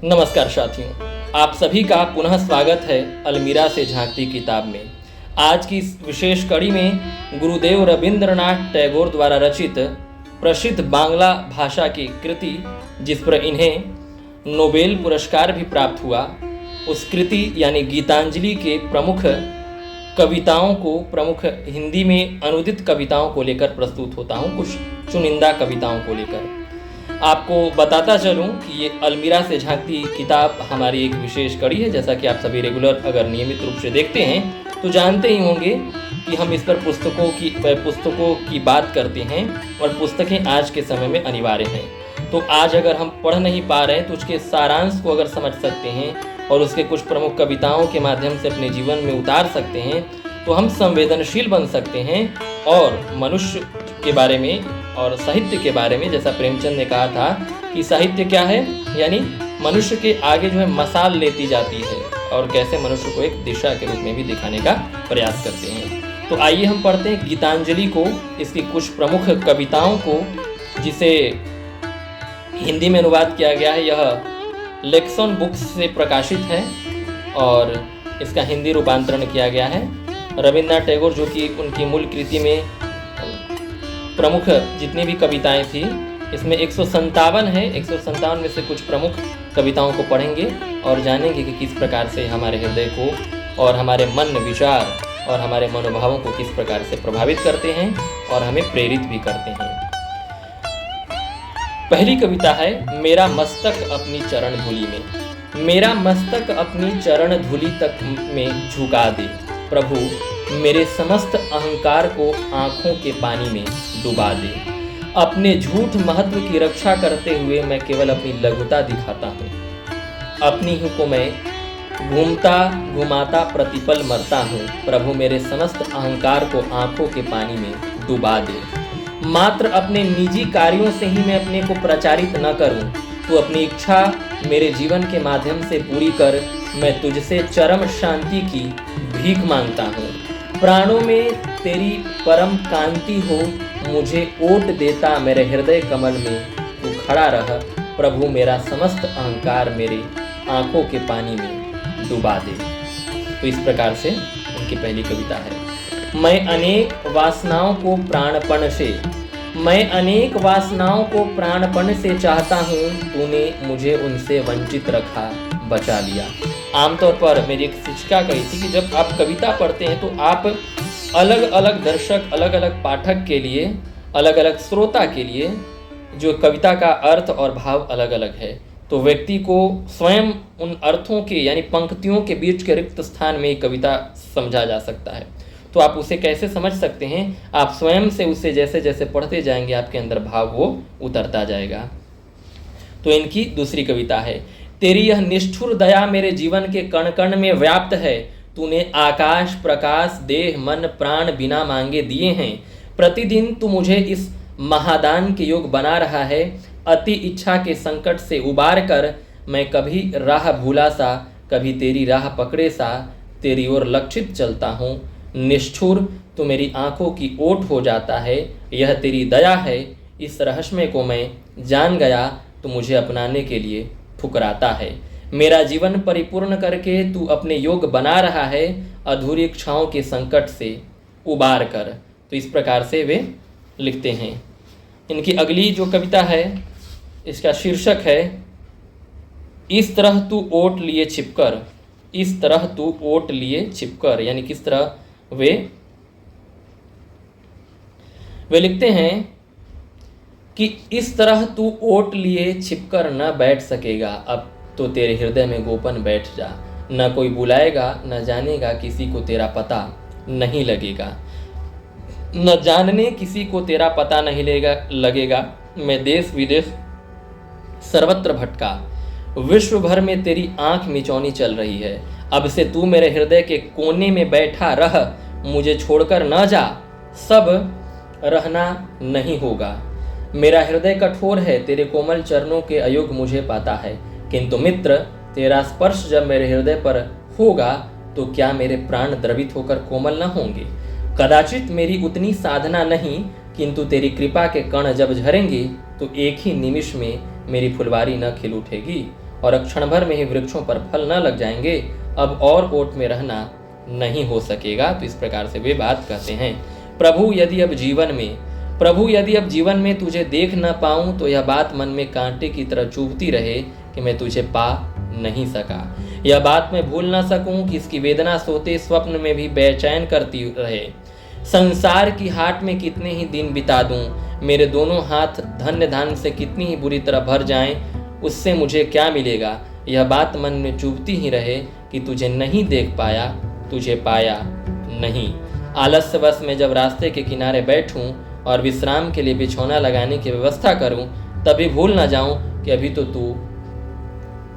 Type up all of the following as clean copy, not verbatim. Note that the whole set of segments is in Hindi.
नमस्कार साथियों, आप सभी का पुनः स्वागत है अलमीरा से झांकती किताब में। आज की इस विशेष कड़ी में गुरुदेव रविंद्रनाथ टैगोर द्वारा रचित प्रसिद्ध बांग्ला भाषा की कृति, जिस पर इन्हें नोबेल पुरस्कार भी प्राप्त हुआ, उस कृति यानी गीतांजलि के प्रमुख कविताओं को, प्रमुख हिंदी में अनुदित कविताओं को लेकर प्रस्तुत होता हूँ, कुछ चुनिंदा कविताओं को लेकर। आपको बताता चलूं कि ये अलमीरा से झांकती किताब हमारी एक विशेष कड़ी है। जैसा कि आप सभी रेगुलर अगर नियमित रूप से देखते हैं तो जानते ही होंगे कि हम इस पर पुस्तकों की बात करते हैं और पुस्तकें आज के समय में अनिवार्य हैं। तो आज अगर हम पढ़ नहीं पा रहे हैं तो उसके सारांश को अगर समझ सकते हैं और उसके कुछ प्रमुख कविताओं के माध्यम से अपने जीवन में उतार सकते हैं तो हम संवेदनशील बन सकते हैं और मनुष्य के बारे में और साहित्य के बारे में, जैसा प्रेमचंद ने कहा था कि साहित्य क्या है, यानी मनुष्य के आगे जो है मशाल लेती जाती है और कैसे मनुष्य को एक दिशा के रूप में भी दिखाने का प्रयास करते हैं। तो आइए हम पढ़ते हैं गीतांजलि को, इसकी कुछ प्रमुख कविताओं को, जिसे हिंदी में अनुवाद किया गया है। यह लेक्सन बुक्स से प्रकाशित है और इसका हिंदी रूपांतरण किया गया है। रविंद्रनाथ टैगोर, जो कि उनकी मूल कृति में प्रमुख जितनी भी कविताएं थी, इसमें 157 है। 157 में से कुछ प्रमुख कविताओं को पढ़ेंगे और जानेंगे कि किस प्रकार से हमारे हृदय को और हमारे मन, विचार और हमारे मनोभावों को किस प्रकार से प्रभावित करते हैं और हमें प्रेरित भी करते हैं। पहली कविता है, मेरा मस्तक अपनी चरण धूलि में। मेरा मस्तक अपनी चरण धूलि तक में झुका दे प्रभु, मेरे समस्त अहंकार को आंखों के पानी में डुबा दे। अपने झूठ महत्व की रक्षा करते हुए मैं केवल अपनी लघुता दिखाता हूँ। अपनी ही को मैं घूमता घुमाता प्रतिपल मरता हूँ। प्रभु, मेरे समस्त अहंकार को आंखों के पानी में डुबा दे। मात्र अपने निजी कार्यों से ही मैं अपने को प्रचारित न करूँ, तो अपनी इच्छा मेरे जीवन के माध्यम से पूरी कर। मैं तुझसे चरम शांति की भीख मांगता हूँ। प्राणों में तेरी परम कांति हो, मुझे ओट देता मेरे हृदय कमल में तू खड़ा रह। प्रभु, मेरा समस्त अहंकार मेरे आंखों के पानी में डुबा दे। तो इस प्रकार से उनकी पहली कविता है। मैं अनेक वासनाओं को प्राणपण से चाहता हूँ, तूने मुझे उनसे वंचित रखा, बचा लिया। आमतौर पर मेरी एक शिक्षिका कही थी कि जब आप कविता पढ़ते हैं तो आप अलग अलग दर्शक, अलग अलग पाठक के लिए, अलग अलग श्रोता के लिए जो कविता का अर्थ और भाव अलग अलग है, तो व्यक्ति को स्वयं उन अर्थों के यानी पंक्तियों के बीच के रिक्त स्थान में कविता समझा जा सकता है। तो आप उसे कैसे समझ सकते हैं? आप स्वयं से उसे जैसे जैसे पढ़ते जाएंगे आपके अंदर भाव वो उतरता जाएगा। तो इनकी दूसरी कविता है, तेरी यह निष्ठुर दया मेरे जीवन के कण कण में व्याप्त है। तूने आकाश, प्रकाश, देह, मन, प्राण बिना मांगे दिए हैं। प्रतिदिन तू मुझे इस महादान के योग बना रहा है। अति इच्छा के संकट से उबार कर मैं कभी राह भूला सा, कभी तेरी राह पकड़े सा तेरी ओर लक्षित चलता हूँ। निष्ठुर तू मेरी आंखों की ओट हो जाता है। यह तेरी दया है, इस रहस्य को मैं जान गया, तू मुझे अपनाने के लिए ठुकराता है। मेरा जीवन परिपूर्ण करके तू अपने योग बना रहा है। अधूरी इच्छाओं के संकट से उबार कर। तो इस प्रकार से वे लिखते हैं। इनकी अगली जो कविता है, इसका शीर्षक है, इस तरह तू ओट लिए छिपकर। इस तरह तू ओट लिए छिपकर, यानी किस तरह वे लिखते हैं कि इस तरह तू ओट लिए छिपकर न बैठ सकेगा। अब तो तेरे हृदय में गोपन बैठ जा। न कोई बुलाएगा, न जानेगा, किसी को तेरा पता नहीं लगेगा। न जानने किसी को तेरा पता नहीं लगेगा। मैं देश विदेश सर्वत्र भटका, विश्व भर में तेरी आंख मिचौनी चल रही है। अब से तू मेरे हृदय के कोने में बैठा रह, मुझे छोड़कर न जा, सब रहना नहीं होगा। मेरा हृदय कठोर है, तेरे कोमल चरणों के अयोग मुझे पाता है। किंतु मित्र, तेरा स्पर्श जब मेरे हृदय पर होगा तो क्या मेरे प्राण द्रवित होकर कोमल न होंगे? कदाचित मेरी उतनी साधना नहीं, किंतु तेरी कृपा के कण जब झरेंगे तो एक ही निमिष में मेरी फुलवारी न खिल उठेगी और क्षण भर में ही वृक्षों पर फल न लग जाएंगे, अब और ओट में रहना नहीं हो सकेगा। तो इस प्रकार से वे बात कहते हैं। प्रभु यदि अब जीवन में तुझे देख न पाऊं तो यह बात मन में कांटे की तरह चुभती रहे कि मैं तुझे पा नहीं सका। यह बात मैं भूल ना सकूं कि इसकी वेदना सोते स्वप्न में भी बेचैन करती रहे। संसार की हाट में कितने ही दिन बिता दूं, मेरे दोनों हाथ धन्य धान्य से कितनी ही बुरी तरह भर जाएं, उससे मुझे क्या मिलेगा। यह बात मन में चुभती ही रहे कि तुझे नहीं देख पाया, तुझे पाया नहीं। आलस्यवश में जब रास्ते के किनारे बैठूं और विश्राम के लिए बिछौना लगाने की व्यवस्था करूं, तभी भूल न जाऊं कि अभी तो तू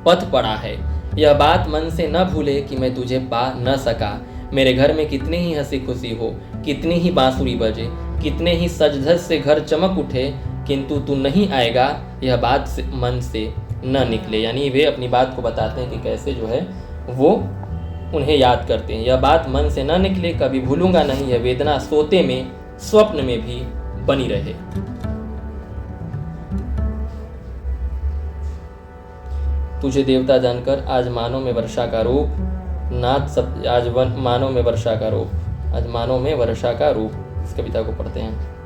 पथ पड़ा है। यह बात मन से न भूले कि मैं तुझे पा न सका। मेरे घर में कितनी ही हंसी खुशी हो, कितनी ही बांसुरी बजे, कितने ही सज धज से घर चमक उठे, किंतु तू नहीं आएगा, यह बात मन से न निकले। यानी वे अपनी बात को बताते हैं कि कैसे जो है वो उन्हें याद करते हैं। यह बात मन से न निकले, कभी भूलूंगा नहीं, यह वेदना सोते में स्वप्न में भी बनी रहे। तुझे देवता जानकर आज मानो में वर्षा का रूप, नाथ सब आज मानो में वर्षा का रूप, आज मानो में वर्षा का रूप। इस कविता को पढ़ते हैं।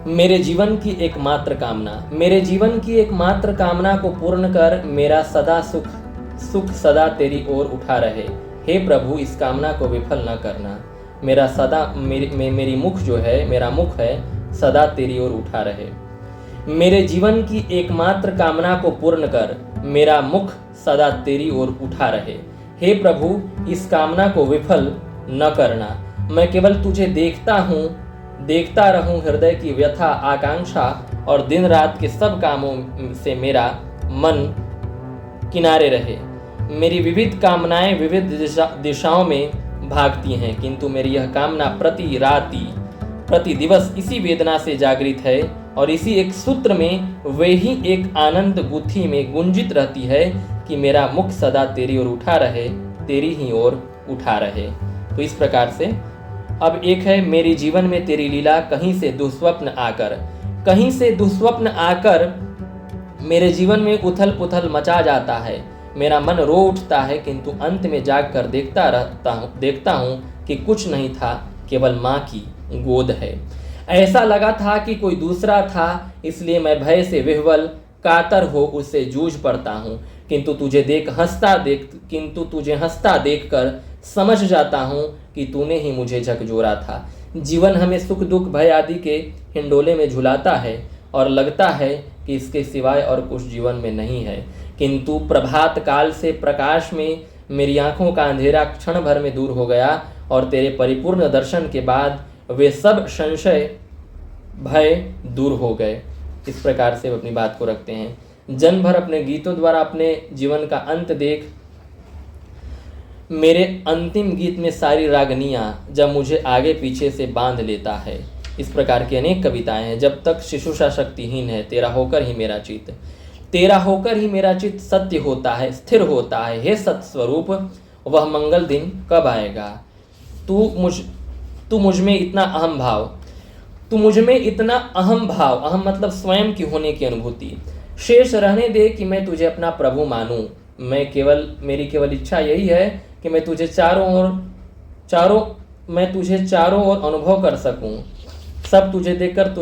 मेरे जीवन की एकमात्र कामना को पूर्ण कर, मेरा सदा सुख सदा तेरी ओर उठा रहे। हे प्रभु, इस कामना को विफल न करना। मेरा सदा मेरी मुख जो है, मेरा मुख है, सदा तेरी ओर उठा रहे। मेरे जीवन की एकमात्र कामना को पूर्ण कर, मेरा मुख सदा तेरी ओर उठा रहे। हे प्रभु, इस कामना को विफल न करना। मैं केवल तुझे देखता रहूं, हृदय की व्यथा आकांक्षा और दिन रात के सब कामों से मेरा मन किनारे रहे। मेरी विविध कामनाएं विविध दिशाओं में भागती हैं, किंतु मेरी यह कामना प्रति दिवस इसी वेदना से जागृत है और इसी एक सूत्र में वे ही एक आनंद गुत्थी में गुंजित रहती है कि मेरा मुख सदा तेरी ओर उठा रहे, तेरी ही ओर उठा रहे। तो इस प्रकार से अब एक है, मेरे जीवन में तेरी लीला कहीं से दुस्वप्न आकर मेरे जीवन में उथल पुथल मचा जाता है। मेरा मन रो उठता है, किंतु अंत में जाग कर देखता हूँ कि कुछ नहीं था, केवल माँ की गोद है। ऐसा लगा था कि कोई दूसरा था, इसलिए मैं भय से विह्वल कातर हो उससे जूझ पड़ता हूँ। किंतु तुझे हंसता देखकर समझ जाता हूँ कि तूने ही मुझे झकझोरा था। जीवन हमें सुख दुख भय आदि के हिंडोले में झुलाता है और लगता है कि इसके सिवाय और कुछ जीवन में नहीं है, किंतु प्रभात काल से प्रकाश में मेरी आंखों का अंधेरा क्षण भर में दूर हो गया और तेरे परिपूर्ण दर्शन के बाद वे सब संशय भय दूर हो गए। इस प्रकार से अपनी बात को रखते हैं। जन्म भर अपने गीतों द्वारा अपने जीवन का अंत देख, मेरे अंतिम गीत में सारी रागनियाँ जब मुझे आगे पीछे से बांध लेता है। इस प्रकार की अनेक कविताएं हैं। जब तक शिशुषा शक्तिहीन है, तेरा होकर ही मेरा चित्त सत्य होता है, स्थिर होता है। हे सत्स्वरूप, वह मंगल दिन कब आएगा। तू मुझ में इतना अहम भाव, अहम मतलब स्वयं की होने की अनुभूति, शेष रहने दे कि मैं तुझे अपना प्रभु मानूं। मेरी केवल इच्छा यही है कि मैं तुझे चारों ओर अनुभव कर सकूं, सब तुझे देकर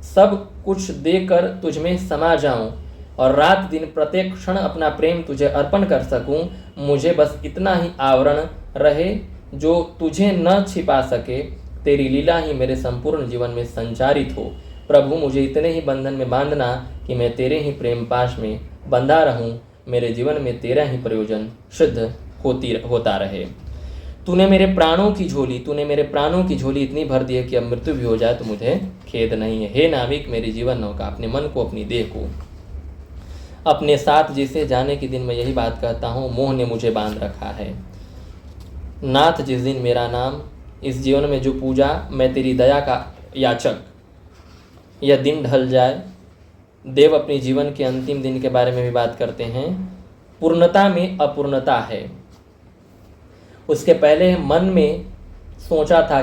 सब कुछ देकर तुझ में समा जाऊं और रात दिन प्रत्येक क्षण अपना प्रेम तुझे अर्पण कर सकूं। मुझे बस इतना ही आवरण रहे जो तुझे न छिपा सके। तेरी लीला ही मेरे संपूर्ण जीवन में संचारित हो। प्रभु, मुझे इतने ही बंधन में बांधना कि मैं तेरे ही प्रेम पाश में बंधा रहूं। मेरे जीवन में तेरा ही प्रयोजन सिद्ध होता रहे। तूने मेरे प्राणों की झोली इतनी भर दी है कि अब मृत्यु भी हो जाए तो मुझे खेद नहीं है। हे नाविक, मेरी जीवन नौका, अपने मन को, अपनी देह को अपने साथ जिसे जाने के दिन मैं यही बात कहता हूँ, मोह ने मुझे बांध रखा है। नाथ, जिस दिन मेरा नाम इस जीवन में जो पूजा, मैं तेरी दया का याचक, यह दिन ढल जाए। देव अपने जीवन के अंतिम दिन के बारे में भी बात करते हैं। पूर्णता में अपूर्णता है। उसके पहले मन में सोचा था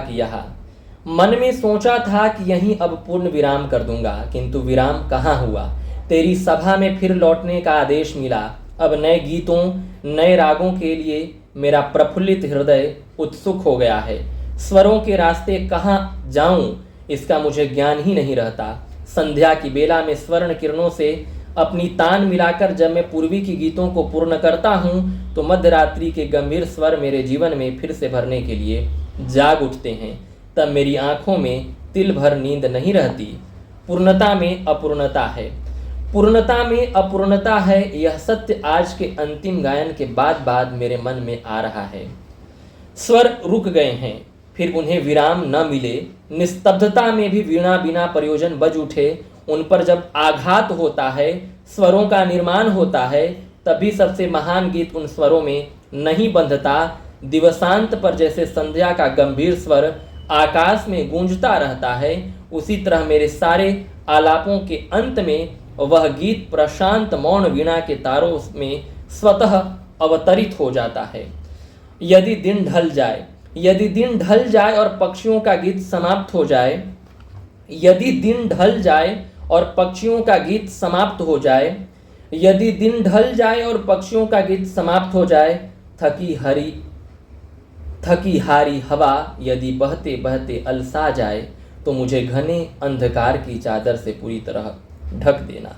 कि यहीं अब पूर्ण विराम कर दूंगा, किंतु विराम कहाँ हुआ। तेरी सभा में फिर लौटने का आदेश मिला। अब नए गीतों, नए रागों के लिए मेरा प्रफुल्लित हृदय उत्सुक हो गया है। स्वरों के रास्ते कहाँ जाऊं, इसका मुझे ज्ञान ही नहीं रहता। संध्या की बेला में स्वर्ण किरणों से अपनी तान मिलाकर जब मैं पूर्वी की गीतों को पूर्ण करता हूँ तो मध्यरात्रि के गंभीर स्वर मेरे जीवन में फिर से भरने के लिए जाग उठते हैं। तब मेरी आंखों में तिल भर नींद नहीं रहती। पूर्णता में अपूर्णता है, पूर्णता में अपूर्णता है, यह सत्य आज के अंतिम गायन के बाद मेरे मन में आ रहा है। स्वर रुक गए हैं, फिर उन्हें विराम न मिले। निस्तब्धता में भी वीणा बिना प्रयोजन बज उठे। उन पर जब आघात होता है, स्वरों का निर्माण होता है, तभी सबसे महान गीत उन स्वरों में नहीं बंधता। दिवसांत पर जैसे संध्या का गंभीर स्वर आकाश में गूंजता रहता है, उसी तरह मेरे सारे आलापों के अंत में वह गीत प्रशांत मौन वीणा के तारों में स्वतः अवतरित हो जाता है। यदि दिन ढल जाए, यदि दिन ढल जाए और पक्षियों का गीत समाप्त हो जाए, यदि दिन ढल जाए और पक्षियों का गीत समाप्त हो जाए, यदि दिन ढल जाए और पक्षियों का गीत समाप्त हो जाए, थकी हारी हवा यदि बहते बहते अलसा जाए, तो मुझे घने अंधकार की चादर से पूरी तरह ढक देना।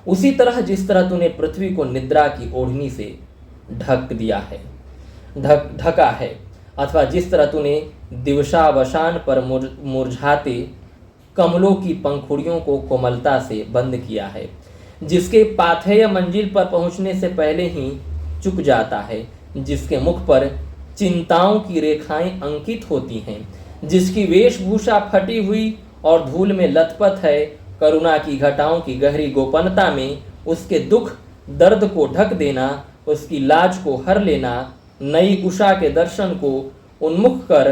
उसी तरह जिस तरह तूने पृथ्वी को निद्रा की ओढ़नी से ढक दिया है, ढका है, अथवा जिस तरह तूने दिवसावसान पर मुरझाते कमलों की पंखुड़ियों को कोमलता से बंद किया है, जिसके पाथेय मंजिल पर पहुंचने से पहले ही चुक जाता है, जिसके मुख पर चिंताओं की रेखाएं अंकित होती हैं, जिसकी वेशभूषा फटी हुई और धूल में लथपथ है। करुणा की घटाओं की गहरी गोपनता में उसके दुख दर्द को ढक देना, उसकी लाज को हर लेना, नई उषा के दर्शन को उन्मुख कर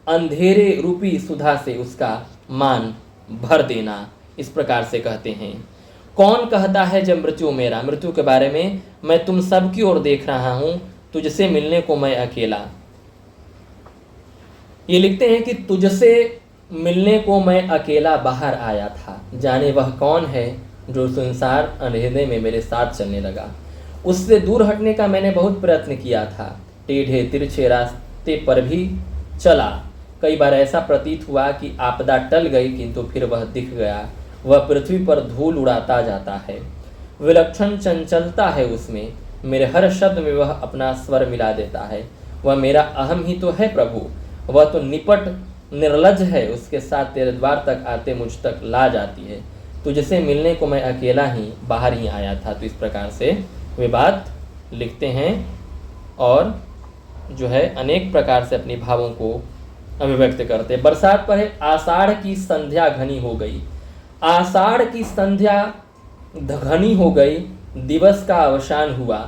अंधेरे रूपी सुधा से उसका मान भर देना। इस प्रकार से कहते हैं। कौन कहता है जब मृत्यु मेरा, मृत्यु के बारे में, मैं तुम सब की ओर देख रहा हूं, तुझसे मिलने को मैं अकेला। ये लिखते हैं कि तुझसे मिलने को मैं अकेला बाहर आया था, जाने वह कौन है जो संसार अंधेरे में मेरे साथ चलने लगा। उससे दूर हटने का मैंने बहुत प्रयत्न किया था, टेढ़े तिरछे रास्ते पर भी चला। कई बार ऐसा प्रतीत हुआ कि आपदा टल गई, किंतु फिर वह दिख गया। वह पृथ्वी पर धूल उड़ाता जाता है, विलक्षण चंचलता है उसमें। मेरे हर शब्द में वह अपना स्वर मिला देता है। वह मेरा अहम ही तो है प्रभु, वह तो निपट निर्लज है, उसके साथ तेरे द्वार तक आते मुझ तक ला जाती है। तुझसे मिलने को मैं अकेला ही बाहर ही आया था। तो इस प्रकार से वे बात लिखते हैं और जो है अनेक प्रकार से अपने भावों को अभिव्यक्त करते। बरसात पर है, आषाढ़ की संध्या घनी हो गई, आषाढ़ की संध्या घनी हो गई, दिवस का अवसान हुआ।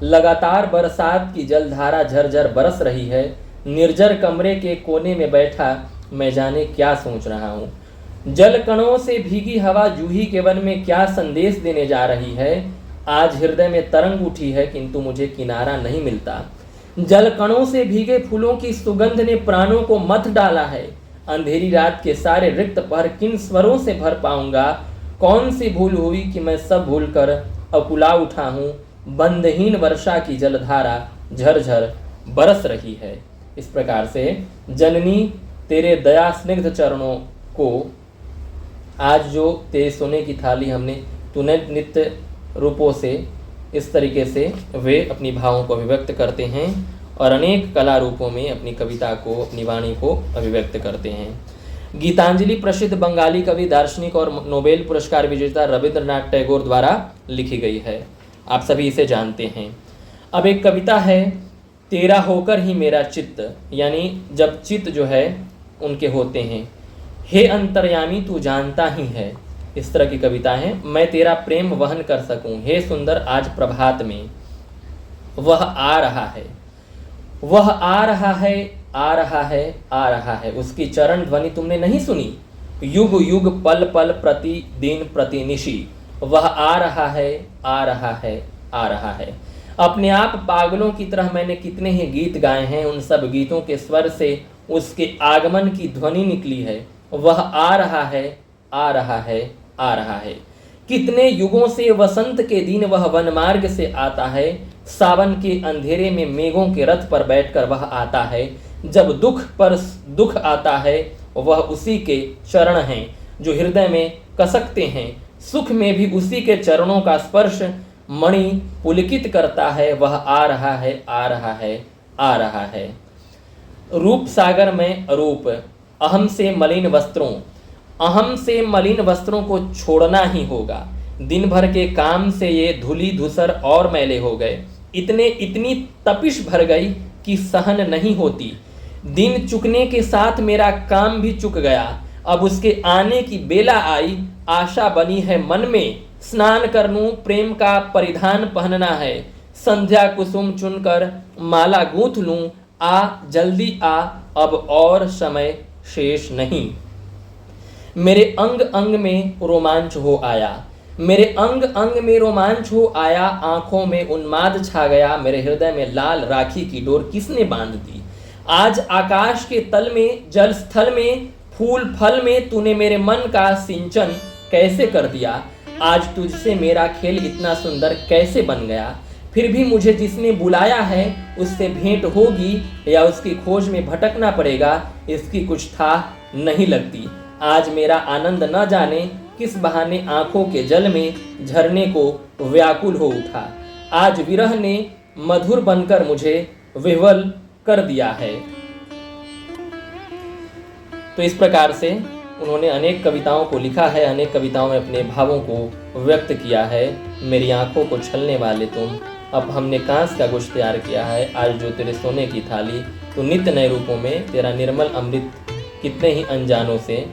लगातार बरसात की जलधारा झरझर बरस रही है। निर्जर कमरे के कोने में बैठा मैं जाने क्या सोच रहा हूँ। जल कणों से भीगी हवा जूही के वन में क्या संदेश देने जा रही है। आज हृदय में तरंग उठी है, किंतु मुझे किनारा नहीं मिलता। जल कणों से भीगे फूलों की सुगंध ने प्राणों को मथ डाला है। अंधेरी रात के सारे रिक्त पहर किन स्वरों से भर पाऊंगा। कौन सी भूल हुई कि मैं सब भूल कर अकुला उठा हूँ। बंधहीन वर्षा की जलधारा झरझर बरस रही है। इस प्रकार से जननी तेरे दया स्निग्ध चरणों को आज जो तेरे सोने की थाली हमने तूने नित्य रूपों से इस तरीके से वे अपनी भावों को अभिव्यक्त करते हैं और अनेक कला रूपों में अपनी कविता को, अपनी वाणी को अभिव्यक्त करते हैं। गीतांजलि प्रसिद्ध बंगाली कवि, दार्शनिक और नोबेल पुरस्कार विजेता रविंद्रनाथ टैगोर द्वारा लिखी गई है। आप सभी इसे जानते हैं। अब एक कविता है, तेरा होकर ही मेरा चित्त, यानी जब चित्त जो है उनके होते हैं। हे अंतर्यामी तू जानता ही है, इस तरह की कविता है। मैं तेरा प्रेम वहन कर सकूं, हे सुंदर आज प्रभात में। वह आ रहा है, वह आ रहा है, आ रहा है, आ रहा है। उसकी चरण ध्वनि तुमने नहीं सुनी? युग युग पल पल प्रति दिन प्रति निशी। वह आ रहा है, आ रहा है, आ रहा है। अपने आप पागलों की तरह मैंने कितने ही गीत गाए हैं। उन सब गीतों के स्वर से उसके आगमन की ध्वनि निकली है। वह आ रहा है, आ रहा है, आ रहा है। कितने युगों से वसंत के दिन वह वनमार्ग से आता है, सावन के अंधेरे में मेघों के रथ पर बैठकर वह आता है। जब दुख पर दुख आता है वह उसी के चरण हैं जो हृदय में कसकते हैं। सुख में भी उसी के चरणों का स्पर्श मणि पुलकित करता है। वह आ रहा है, आ रहा है, आ रहा है। रूप सागर में अरूप, अहम से मलिन वस्त्रों, अहम से मलिन वस्त्रों को छोड़ना ही होगा। दिन भर के काम से ये धूली धूसर और मैले हो गए। इतनी तपिश भर गई कि सहन नहीं होती। दिन चुकने के साथ मेरा काम भी चुक गया। अब उसके आने की बेला आई, आशा बनी है मन में। स्नान कर लूं, प्रेम का परिधान पहनना है। संध्या कुसुम चुनकर माला गूंथ लूं, आ जल्दी आ, अब और समय शेष नहीं। मेरे अंग अंग में रोमांच हो आया, मेरे अंग अंग में रोमांच हो आया। आंखों में उन्माद छा गया, मेरे हृदय में लाल राखी की डोर किसने बांध दी। आज आकाश के तल में, जल स्थल में, फूल फल में तूने मेरे मन का सिंचन कैसे कर दिया। आज तुझसे मेरा खेल इतना सुंदर कैसे बन गया। फिर भी मुझे जिसने बुलाया है उससे भेंट होगी या उसकी खोज में भटकना पड़ेगा, इसकी कुछ था नहीं लगती। आज मेरा आनंद न जाने किस बहाने आंखों के जल में झरने को व्याकुल हो उठा। आज विरह ने मधुर बनकर मुझे विह्वल कर दिया है। तो इस प्रकार से उन्होंने अनेक कविताओं को लिखा है, अनेक कविताओं में अपने भावों को व्यक्त किया है। मेरी आंखों को छलने वाले तुम, अब हमने कांस का गुछ तैयार किया है। आज जो तेरे सोने की थाली, तो नित्य नए रूपों में तेरा निर्मल अमृत, कितने ही अनजानों से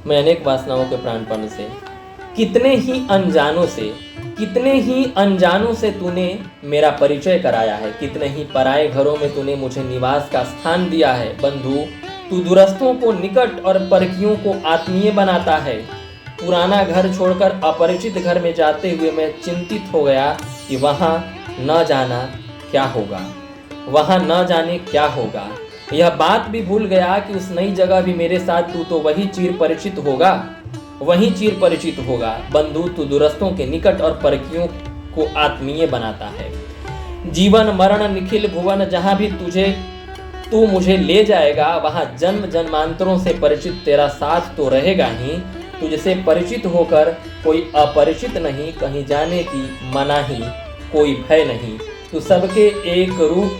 मैं अनेक वासनाओं के प्राणपण से, कितने ही अनजानों से, कितने ही अनजानों से तूने मेरा परिचय कराया है। कितने ही पराए घरों में तूने मुझे निवास का स्थान दिया है। बंधु, तू दूरस्थों को निकट और परखियों को आत्मीय बनाता है। पुराना घर छोड़कर अपरिचित घर में जाते हुए मैं चिंतित हो गया कि वहाँ न जाना क्या होगा, वहाँ न जाने क्या होगा। यह बात भी भूल गया कि उस नई जगह भी मेरे साथ तू तो वही चिर परिचित होगा, वही चिर परिचित होगा। बंधु, तू दूरस्थों के निकट और परखियों को आत्मीय बनाता है। जीवन मरण निखिल भुवन, जहाँ भी तू मुझे ले जाएगा वहाँ जन्म जन्मांतरों से परिचित तेरा साथ तो रहेगा ही। तुझसे परिचित होकर कोई अपरिचित नहीं, कहीं जाने की मनाही कोई भय नहीं। तू सबके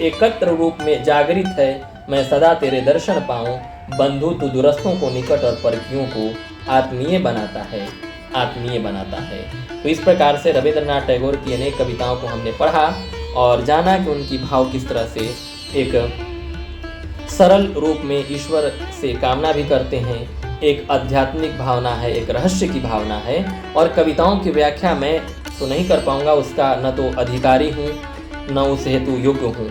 एकत्र रूप में जागृत है, मैं सदा तेरे दर्शन पाऊं। बंधु, तू दूरस्थों को निकट और परखियों को आत्मीय बनाता है, आत्मीय बनाता है। तो इस प्रकार से रविंद्रनाथ टैगोर की अनेक कविताओं को हमने पढ़ा और जाना कि उनकी भाव किस तरह से एक सरल रूप में ईश्वर से कामना भी करते हैं। एक आध्यात्मिक भावना है, एक रहस्य की भावना है। और कविताओं की व्याख्या मैं तो नहीं कर पाऊंगा, उसका न तो अधिकारी हूँ न उस हेतु योग्य हूँ।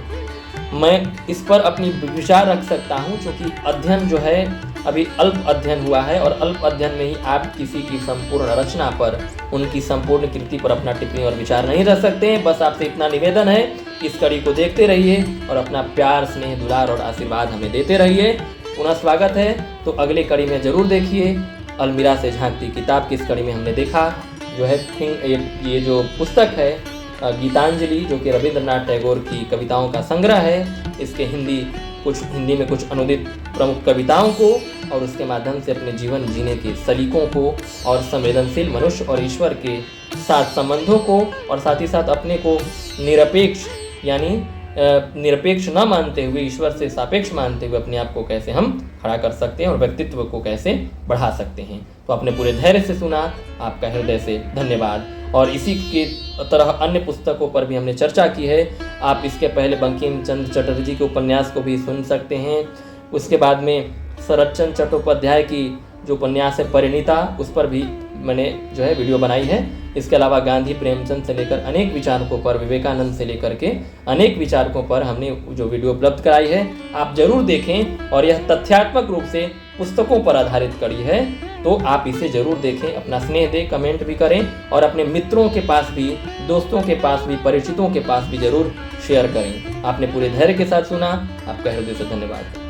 मैं इस पर अपनी विचार रख सकता हूँ, क्योंकि अध्ययन जो है अभी अल्प अध्ययन हुआ है और अल्प अध्ययन में ही आप किसी की संपूर्ण रचना पर, उनकी संपूर्ण कृति पर अपना टिप्पणी और विचार नहीं रख सकते हैं। बस आपसे इतना निवेदन है, इस कड़ी को देखते रहिए और अपना प्यार, स्नेह, दुलार और आशीर्वाद हमें देते रहिए। पुनः स्वागत है, तो अगले कड़ी में जरूर देखिए। अलमीरा से झांकती किताब की इस कड़ी में हमने देखा जो है ये जो पुस्तक है गीतांजलि, जो कि रविंद्रनाथ टैगोर की कविताओं का संग्रह है। इसके हिंदी में कुछ अनुदित प्रमुख कविताओं को और उसके माध्यम से अपने जीवन जीने के सलीकों को और संवेदनशील मनुष्य और ईश्वर के साथ संबंधों को और साथ ही साथ अपने को निरपेक्ष यानी निरपेक्ष न मानते हुए ईश्वर से सापेक्ष मानते हुए अपने आप को कैसे हम खड़ा कर सकते हैं और व्यक्तित्व को कैसे बढ़ा सकते हैं। तो आपने पूरे धैर्य से सुना, आपका हृदय से धन्यवाद। और इसी के तरह अन्य पुस्तकों पर भी हमने चर्चा की है। आप इसके पहले बंकिम चंद्र चटर्जी के उपन्यास को भी सुन सकते हैं। उसके बाद में शरतचंद्र चट्टोपाध्याय की जो उपन्यास है परिणीता, उस पर भी मैंने जो है वीडियो बनाई है। इसके अलावा गांधी, प्रेमचंद से लेकर अनेक विचारकों पर, विवेकानंद से लेकर के अनेक विचारकों पर हमने जो वीडियो उपलब्ध कराई है, आप जरूर देखें। और यह तथ्यात्मक रूप से पुस्तकों पर आधारित कड़ी है, तो आप इसे जरूर देखें, अपना स्नेह दें, कमेंट भी करें और अपने मित्रों के पास भी, दोस्तों के पास भी, परिचितों के पास भी जरूर शेयर करें। आपने पूरे धैर्य के साथ सुना, आपका हृदय से धन्यवाद।